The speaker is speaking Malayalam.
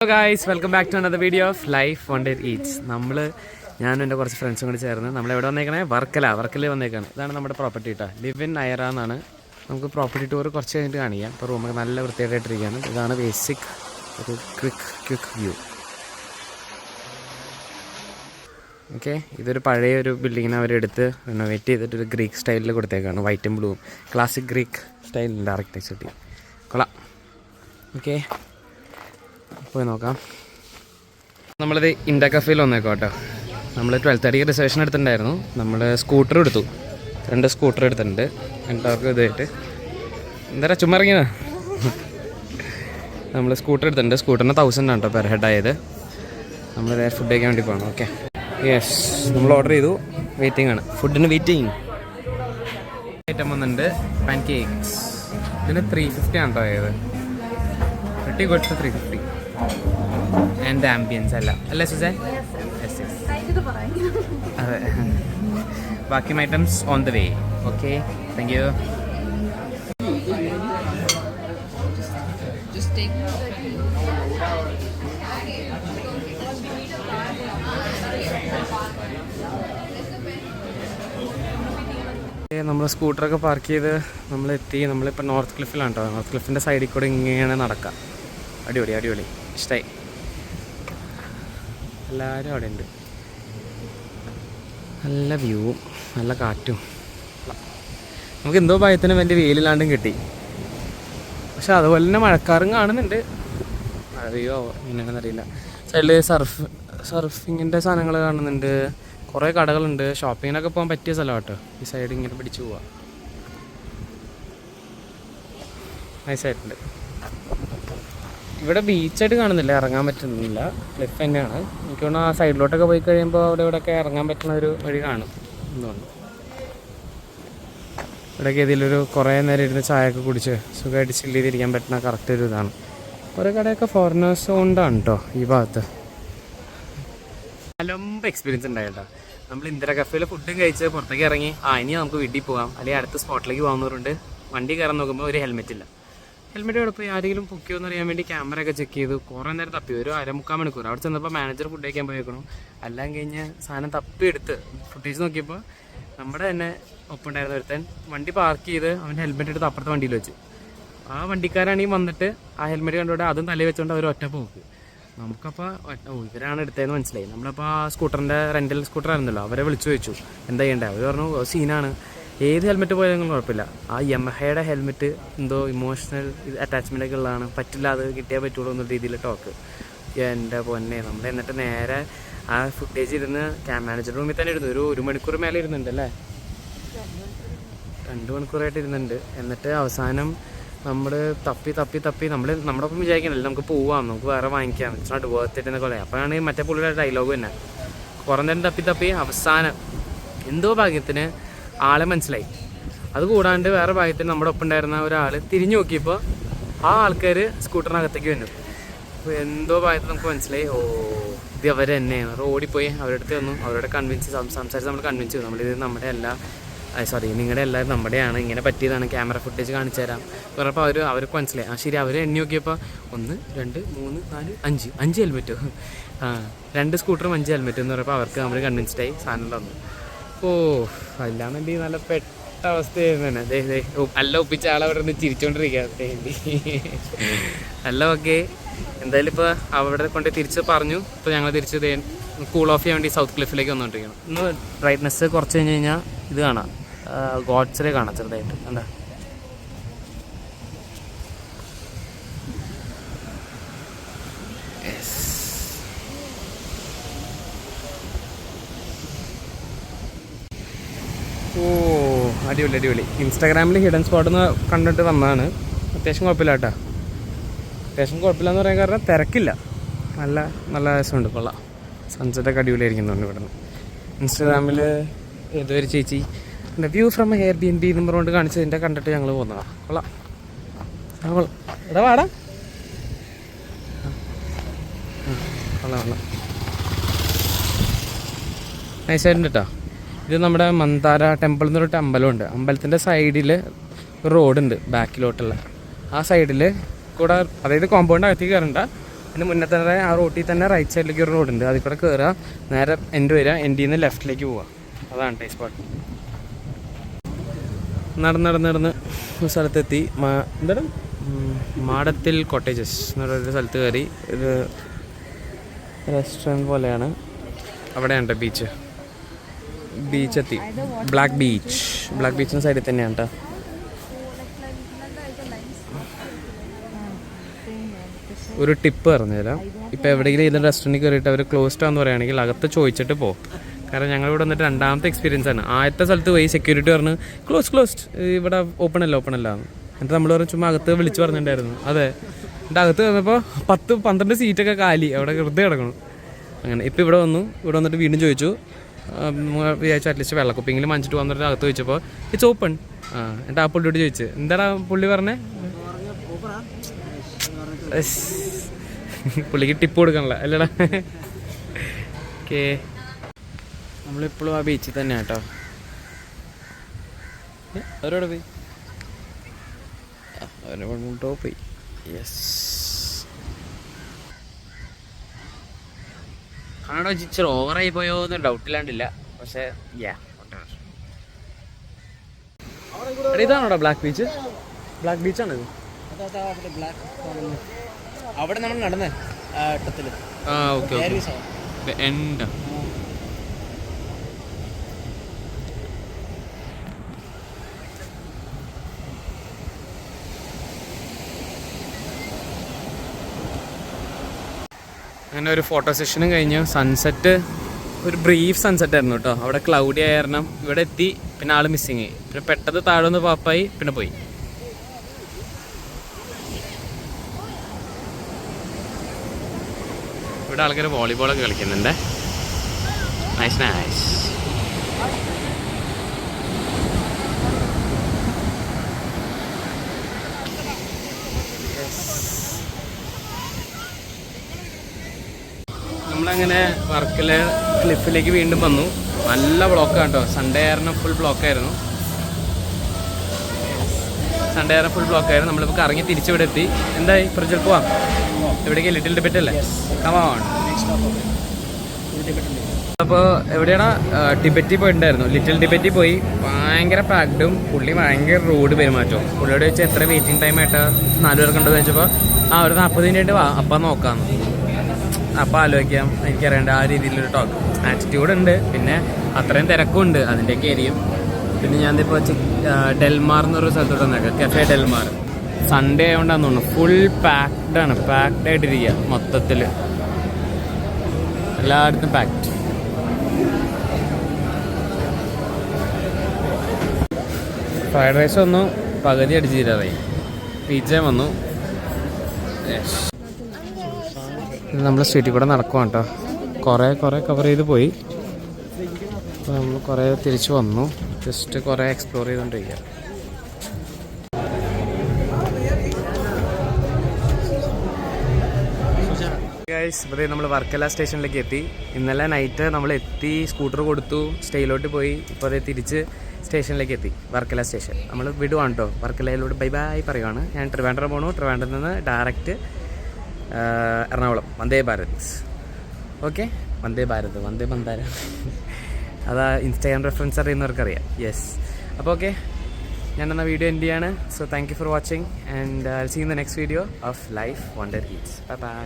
Hello guys, welcome back to another video of life one day eats. ഞാനും എൻ്റെ കുറച്ച് ഫ്രണ്ട്സും കൂടി ചേർന്ന് നമ്മളെവിടെ വന്നേക്കണേ, വർക്കല വന്നേക്കാണ്. ഇതാണ് നമ്മുടെ പ്രോപ്പർട്ടി കേട്ടോ, ലിവ് ഇൻ നയറ എന്നാണ്. നമുക്ക് പ്രോപ്പർട്ടി ടൂർ കുറച്ച് കഴിഞ്ഞിട്ട് കാണിക്കാം. ഇപ്പോൾ റൂമൊക്കെ നല്ല വൃത്തിയായിട്ടിരിക്കുകയാണ്. ഇതാണ് ബേസിക് ഒരു ക്വിക്ക് വ്യൂ. ഓക്കെ, ഇതൊരു പഴയ ഒരു ബിൽഡിങ്ങിനെ അവരെടുത്ത് റിനോവേറ്റ് ചെയ്തിട്ട് ഒരു ഗ്രീക്ക് സ്റ്റൈലിൽ കൊടുത്തേക്കാണ്. വൈറ്റും ബ്ലൂവും ക്ലാസിക് ഗ്രീക്ക് സ്റ്റൈലിൻ്റെ ആർക്കിടെക്ചർ കൊള്ളാം. ഓക്കെ, പോയി നോക്കാം. നമ്മളിത് ഇന്ത്യ കഫേയിൽ വന്നേക്കോ കേട്ടോ. നമ്മൾ 12:30 റിസർവേഷൻ എടുത്തിട്ടുണ്ടായിരുന്നു. നമ്മൾ സ്കൂട്ടർ എടുത്തു, 2 സ്കൂട്ടർ എടുത്തിട്ടുണ്ട്. എല്ലാവർക്കും ഇതായിട്ട് എന്താ ചുമ്മാ ഇറങ്ങിയതാ. നമ്മൾ സ്കൂട്ടർ എടുത്തിട്ടുണ്ട്. സ്കൂട്ടറിന് 1000 ആണ് കേട്ടോ പെർ ഹെഡ് ആയത്. നമ്മൾ ഫുഡ് കഴിക്കാൻ വേണ്ടി പോകണം. ഓക്കെ, യെസ്, നമ്മൾ ഓർഡർ ചെയ്തു. വെയിറ്റിംഗ് ആണ്, ഫുഡിന് വെയിറ്റിംഗ്. ഐറ്റം വന്നിട്ടുണ്ട്, പാൻ കേക്ക്സ്. ഇതിന് 350 ആണ് കേട്ടോ ആയത്. വെട്ടി കൊടുത്ത് 350. ആൻഡ് ആംബിയൻസ് അല്ലേ സുസാൻ? യെസ് യെസ്, അതെ. ബാക്കി items on the way. Okay, thank you. നമ്മൾ സ്കൂട്ടറൊക്കെ പാർക്ക് ചെയ്ത് നമ്മളെത്തി. നമ്മളിപ്പോൾ നോർത്ത് ക്ലിഫിലാണ് കേട്ടോ. നോർത്ത് ക്ലിഫിൻ്റെ സൈഡിൽ കൂടെ ഇങ്ങനെ നടക്കാം. അടിപൊളി, ഇഷ്ടമായി. എല്ലാവരും അവിടെ ഉണ്ട്. നല്ല വ്യൂവും നല്ല കാറ്റും. നമുക്ക് എന്തോ ഭയത്തിന് വലിയ വെയിലില്ലാണ്ടും കിട്ടി. പക്ഷെ അതുപോലെ തന്നെ മഴക്കാറും കാണുന്നുണ്ട്. മഴയോ ഇങ്ങനെയാണെന്നറിയില്ല. സൈഡിൽ സർഫിങ്ങിൻ്റെ സാധനങ്ങൾ കാണുന്നുണ്ട്. കുറേ കടകളുണ്ട്. ഷോപ്പിങ്ങിനൊക്കെ പോകാൻ പറ്റിയ സ്ഥലം കേട്ടോ. ഈ സൈഡ് ഇങ്ങനെ പിടിച്ചു പോവാം. നൈസായിട്ടുണ്ട്. ഇവിടെ ബീച്ചായിട്ട് കാണുന്നില്ല, ഇറങ്ങാൻ പറ്റുന്നില്ല. ക്ലിഫ് തന്നെയാണ്. എനിക്ക് തോന്നുന്നു ആ സൈഡിലോട്ടൊക്കെ പോയി കഴിയുമ്പോൾ ഇവിടെയൊക്കെ ഇറങ്ങാൻ പറ്റുന്ന ഒരു വഴി കാണും എന്നുണ്ട്. ഇവിടെയൊക്കെ ഇതിലൊരു കുറേ നേരം ഇരുന്ന് ചായയൊക്കെ കുടിച്ച് സുഖമായിട്ട് ചില്ല് ചെയ്തിരിക്കാൻ പറ്റുന്ന കറക്റ്റ് ഒരു ഇതാണ്. കുറേ കടയൊക്കെ ഫോറിനേഴ്സ് കൊണ്ടാണ് കേട്ടോ ഈ ഭാഗത്ത്. അലമ്പ് എക്സ്പീരിയൻസ് ഉണ്ടായിട്ടോ. നമ്മൾ ഇന്ദിര കഫേയിൽ ഫുഡും കഴിച്ച് പുറത്തേക്ക് ഇറങ്ങി. ഇനി നമുക്ക് വീട്ടിൽ പോകാം, അല്ലെങ്കിൽ അടുത്ത സ്പോട്ടിലേക്ക് പോകുന്നവരുണ്ട്. വണ്ടി കയറാൻ നോക്കുമ്പോൾ ഒരു ഹെൽമെറ്റ് ഇല്ല. ഹെൽമെറ്റ് ഇവിടെ പോയി ആരെങ്കിലും പൊക്കിയോ എന്ന് അറിയാൻ വേണ്ടി ക്യാമറ ഒക്കെ ചെക്ക് ചെയ്തു. കുറേ നേരം തപ്പി, ഒരു 1/4 മണിക്കൂർ. അവിടെ ചെന്നപ്പോൾ മാനേജർ ഫുഡ് കഴിക്കാൻ പോയേക്കണം. എല്ലാം കഴിഞ്ഞ് സാധനം തപ്പിയെടുത്ത് ഫുട്ടേജ് നോക്കിയപ്പോൾ നമ്മുടെ തന്നെ ഒപ്പുണ്ടായിരുന്ന ഒരുത്തൻ വണ്ടി പാർക്ക് ചെയ്ത് അവൻ്റെ ഹെൽമെറ്റ് എടുത്ത് അപ്പുറത്തെ വണ്ടിയിൽ വെച്ച്. ആ വണ്ടിക്കാരാണെങ്കിൽ വന്നിട്ട് ആ ഹെൽമെറ്റ് കണ്ടുകൊണ്ട് അതും തലയിൽ വെച്ചുകൊണ്ട് അവർ ഒറ്റ പോക്ക്. നമുക്കപ്പോൾ ഇവരാണ് എടുത്തതെന്ന് മനസ്സിലായി. നമ്മളപ്പോൾ ആ സ്കൂട്ടറിൻ്റെ റെൻ്റൽ സ്കൂട്ടർ ആയിരുന്നല്ലോ, അവരെ വിളിച്ചു ചോദിച്ചു എന്താ ചെയ്യേണ്ടത്. അവർ പറഞ്ഞു സീനാണ്, ഏത് ഹെൽമെറ്റ് പോയാലും കുഴപ്പമില്ല, ആ യമഹയുടെ ഹെൽമെറ്റ് എന്തോ ഇമോഷണൽ അറ്റാച്ച്മെൻ്റ് ഒക്കെ ഉള്ളതാണ്, പറ്റില്ല, അത് കിട്ടിയാൽ പറ്റുള്ളൂ എന്ന രീതിയിൽ ടോക്ക്. എൻ്റെ പൊന്നെ, നമ്മൾ എന്നിട്ട് നേരെ ആ ഫുട്ടേജ് ഇരുന്ന് മാനേജർ റൂമിൽ തന്നെ ഇരുന്നു. ഒരു 1 മണിക്കൂർ മേലെ ഇരുന്നുണ്ട് അല്ലേ, 2 മണിക്കൂറായിട്ട് ഇരുന്നുണ്ട്. എന്നിട്ട് അവസാനം നമ്മൾ തപ്പി നമ്മുടെ ഒപ്പം വിചാരിക്കണല്ലോ നമുക്ക് പോവാം, നമുക്ക് വേറെ വാങ്ങിക്കാം, ഇറ്റ്സ് നോട്ട് വർത്ത് ഇറ്റ് എന്നൊക്കെ പറയാം. അപ്പോഴാണ് മറ്റേ പുള്ളിയുടെ ഡയലോഗ് തന്നെ. കുറേ നേരം തപ്പി അവസാനം എന്തോ ഭാഗ്യത്തിന് ആളെ മനസ്സിലായി. അതുകൂടാണ്ട് വേറെ ഭാഗ്യത്തിന് നമ്മുടെ ഒപ്പം ഉണ്ടായിരുന്ന ഒരാൾ തിരിഞ്ഞു നോക്കിയപ്പോൾ ആ ആൾക്കാർ സ്കൂട്ടറിനകത്തേക്ക് വന്നു. അപ്പോൾ എന്തോ ഭാഗ്യത്തിൽ നമുക്ക് മനസ്സിലായി, ഇത് അവർ തന്നെയാണ്. ഓടിപ്പോയി അവരുടെ അടുത്ത് വന്നു, അവരോട് സംസാരിച്ച് നമ്മൾ കൺവിൻസ് ചെയ്തു. നമ്മളിത് നമ്മുടെ നിങ്ങളുടെ എല്ലാവരും നമ്മുടെയാണ്, ഇങ്ങനെ പറ്റിയതാണ്, ക്യാമറ ഫുട്ടേജ് കാണിച്ചു തരാം പറഞ്ഞപ്പോൾ അവർക്ക് മനസ്സിലായി. ശരി, അവർ എണ്ണി നോക്കിയപ്പോൾ 1 2 3 4 5 ഹെൽമെറ്റ്. 2 സ്കൂട്ടറും 5 ഹെൽമെറ്റ് എന്ന് പറയുമ്പോൾ അവർക്ക് നമ്മൾ കൺവിൻസ്ഡായി. സാധനം തന്നു. അല്ലാന്നുണ്ടെങ്കിൽ നല്ല പെട്ട അവസ്ഥയായിരുന്നു തന്നെ. നല്ല ഒപ്പിച്ച ആളവിടെ നിന്ന് ചിരിച്ചോണ്ടിരിക്കുക. അല്ല, ഓക്കെ, എന്തായാലും ഇപ്പോൾ അവിടെ കൊണ്ട് തിരിച്ച് പറഞ്ഞു. ഇപ്പോൾ ഞങ്ങൾ തിരിച്ച് കൂൾ ഓഫ് ചെയ്യാൻ വേണ്ടി സൗത്ത് ക്ലിഫിലേക്ക് വന്നുകൊണ്ടിരിക്കണം. ഇന്ന് ബ്രൈറ്റ്നെസ് കുറച്ച് കഴിഞ്ഞ് കഴിഞ്ഞാൽ ഇത് കാണാം, ഗോഡ്സിനെ കാണാം ചെറുതായിട്ട്. എന്താ അടിപൊളി. ഇൻസ്റ്റാഗ്രാമിൽ ഹിഡൻ സ്പോട്ട് എന്ന് കണ്ടിട്ട് വന്നതാണ്. അത്യാവശ്യം കുഴപ്പമില്ല കേട്ടോ. അത്യാവശ്യം കുഴപ്പമില്ല എന്ന് പറയാൻ കാരണം തിരക്കില്ല, നല്ല രസമുണ്ട്, കൊള്ളാം. സൺസെറ്റൊക്കെ അടിപൊളിയായിരിക്കുന്നുണ്ട് ഇവിടെ നിന്ന്. ഇൻസ്റ്റാഗ്രാമിൽ ഏതൊരു ചേച്ചി വ്യൂ ഫ്രം Airbnb എന്ന് പറഞ്ഞുകൊണ്ട് കാണിച്ചതിൻ്റെ കണ്ടിട്ട് ഞങ്ങൾ പോകുന്നതാണ്. കൊള്ളാം. എടാ വാടാ, കൊള്ളാം. നൈസായിട്ടുണ്ട് കേട്ടോ. ഇത് നമ്മുടെ മന്ദാര ടെമ്പിൾ എന്നൊരു അമ്പലമുണ്ട്. അമ്പലത്തിൻ്റെ സൈഡിൽ റോഡുണ്ട് ബാക്കിലോട്ടുള്ള. ആ സൈഡിൽ കൂടെ, അതായത് കോമ്പൗണ്ട് അകത്തേക്ക് കയറണ്ട, ഇതിന് മുന്നേ തന്നെ ആ റോട്ടിൽ തന്നെ റൈറ്റ് സൈഡിലേക്ക് ഒരു റോഡുണ്ട്, അതിൽ കൂടെ കയറുക, നേരെ എൻഡ് വരിക, എൻഡിൽ നിന്ന് ലെഫ്റ്റിലേക്ക് പോവുക. അതാണ് ടൈ സ്പോട്ട്. നടന്ന് ഒരു സ്ഥലത്തെത്തി. എന്താണ് മാടത്തിൽ കോട്ടേജസ് എന്ന് പറയുന്നൊരു സ്ഥലത്ത് കയറി. ഒരു റെസ്റ്റോറൻറ്റ് പോലെയാണ്. അവിടെയാണ് ബീച്ചെത്തി. ബ്ലാക്ക് ബീച്ചിൻ്റെ സൈഡിൽ തന്നെയാണ് കേട്ടോ. ഒരു ടിപ്പ് പറഞ്ഞുതരാം. ഇപ്പോൾ എവിടെയെങ്കിലും ഇതിൻ്റെ റെസ്റ്റോറൻറ്റിൽ കയറിയിട്ട് അവർ ക്ലോസ്ഡ് ആണെന്ന് പറയുകയാണെങ്കിൽ അകത്ത് ചോദിച്ചിട്ട് പോകും. കാരണം ഞങ്ങളിവിടെ വന്നിട്ട് രണ്ടാമത്തെ എക്സ്പീരിയൻസ് ആണ്. ആദ്യത്തെ സ്ഥലത്ത് പോയി സെക്യൂരിറ്റി പറഞ്ഞ് ക്ലോസ്ഡ് ഇവിടെ ഓപ്പൺ അല്ല എന്നിട്ട് നമ്മൾ പറഞ്ഞ് ചുമ്മാ അകത്ത് വിളിച്ച് പറഞ്ഞിട്ടുണ്ടായിരുന്നു. അതെ, എന്നിട്ട് അകത്ത് വന്നപ്പോൾ 10-12 സീറ്റൊക്കെ കാലി അവിടെ വെറുതെ കിടക്കണം. അങ്ങനെ ഇപ്പോൾ ഇവിടെ വന്നിട്ട് വീണ്ടും ചോദിച്ചു. വിചാരിച്ചു അറ്റ്ലീസ്റ്റ് വെള്ളക്കുപ്പിങ്കിലും വാങ്ങിച്ചിട്ട് വന്നിട്ട് അകത്ത് ചോദിച്ചപ്പോൾ ഇറ്റ്സ് ഓപ്പൺ. എന്നിട്ട് ആ പുള്ളിയോട് ചോദിച്ചു, എന്താടാ പുള്ളി പറഞ്ഞേ? പുള്ളിക്ക് ടിപ്പ് കൊടുക്കണല്ലോ അല്ലടാ. ഓക്കേ, നമ്മളിപ്പോഴും ആ ബീച്ചിൽ തന്നെ കേട്ടോ. അവരോട് പോയി പോയി. യെസ്, ആണോ ഇച്ചിരി ഓവറായി പോയോ എന്ന് ഡൗട്ടില്ലാണ്ടില്ല. പക്ഷേ ഇതാണോടാ ബ്ലാക്ക് ബീച്ചാണിത്. അവിടെ നമ്മൾ നടന്നേ ഓക്കെ എൻഡ്. അങ്ങനെ ഒരു ഫോട്ടോ സെഷനും കഴിഞ്ഞു. സൺസെറ്റ് ഒരു ബ്രീഫ് സൺസെറ്റ് ആയിരുന്നു കേട്ടോ. അവിടെ ക്ലൗഡി ആയ കാരണം ഇവിടെ എത്തി. പിന്നെ ആൾ മിസ്സിങ് ആയി. പിന്നെ പെട്ടെന്ന് താഴെ പാപ്പായി പിന്നെ പോയി. ഇവിടെ ആൾക്കാർ വോളിബോളൊക്കെ കളിക്കുന്നുണ്ട്. നൈസ്. നമ്മളങ്ങനെ വർക്കല ക്ലിഫിലേക്ക് വീണ്ടും വന്നു. നല്ല ബ്ലോക്കാണ് കേട്ടോ. സൺഡേ ആയിരുന്നു ഫുൾ ബ്ലോക്കായിരുന്നു. നമ്മളിപ്പോൾ കറങ്ങി തിരിച്ചിവിടെ എത്തി. എന്തായി ഫ്രിഡ്ജിൽ പോവാം? എവിടേക്ക്? ലിറ്റിൽ ടിബറ്റ് അല്ലേ? കമോൺ. അപ്പോൾ എവിടെയാണ്? ടിബറ്റിൽ പോയിട്ടുണ്ടായിരുന്നു. ലിറ്റിൽ ടിബറ്റിൽ പോയി. ഭയങ്കര പാക്ഡും പുള്ളി ഭയങ്കര റോഡ് പെരുമാറ്റവും. പുള്ളിയോട് വെച്ചാൽ എത്ര വെയിറ്റിംഗ് ടൈം ആയിട്ട് 4 പേർക്ക് ഉണ്ടെന്ന് വെച്ചപ്പോൾ ഒരു 40 മിനിറ്റ് വാ അപ്പം നോക്കാമെന്ന്. അപ്പം ആലോചിക്കാം, എനിക്കറിയേണ്ട ആ രീതിയിലൊരു ടോക്ക് ആറ്റിറ്റ്യൂഡ് ഉണ്ട്. പിന്നെ അത്രയും തിരക്കുണ്ട്, അതിൻ്റെയൊക്കെ ആയിരിക്കും. പിന്നെ ഞാനിപ്പോൾ ഡെൽമാർ എന്നൊരു സ്ഥലത്തോട്ട് വന്നേക്കാം, കഫേ ഡെൽമാർ. സൺഡേ ആയതുകൊണ്ടാന്ന് തോന്നുന്നു ഫുൾ പാക്ഡായിട്ടിരിക്കുക. മൊത്തത്തിൽ എല്ലായിടത്തും പാക്ഡ്. ഫ്രൈഡ് റൈസ് വന്നു, പകുതി അടിച്ച് തീരാറായി. പിസ്സയും വന്നു. നമ്മൾ സ്ട്രീറ്റിൽ കൂടെ നടക്കുവാണ് കേട്ടോ. കുറേ കവർ ചെയ്ത് പോയി. അപ്പോൾ നമ്മൾ കുറേ തിരിച്ച് വന്നു. ജസ്റ്റ് കുറേ എക്സ്പ്ലോർ ചെയ്തുകൊണ്ടിരിക്കുക. ഗൈസ്, ഇവിടെ നമ്മൾ വർക്കല സ്റ്റേഷനിലേക്ക് എത്തി. ഇന്നലെ നൈറ്റ് നമ്മൾ എത്തി, സ്കൂട്ടർ കൊടുത്തു, സ്റ്റേയിലോട്ട് പോയി. ഇപ്പോൾ അതേ തിരിച്ച് സ്റ്റേഷനിലേക്ക് എത്തി. വർക്കല സ്റ്റേഷൻ നമ്മൾ വിടുവാണ് കേട്ടോ. വർക്കലയിലൂടെ ബൈ പറയുവാണ്. ഞാൻ ട്രിവാൻഡ്രം പോകണു. ട്രിവാൻഡ്രത്തിൽ നിന്ന് ഡയറക്റ്റ് എറണാകുളം വന്ദേ ഭാരത്. ഓക്കെ, വന്ദേ ബന്ധാര. അതാ ഇൻസ്റ്റാഗ്രാം റെഫറൻസ് അറിയുന്നവർക്കറിയാം. യെസ്. അപ്പോൾ ഓക്കെ, ഞാനെന്നാൽ വീഡിയോ എൻഡ് ചെയ്യാണ്. So thank you for watching and I will see in the next video of life wonder eats. By.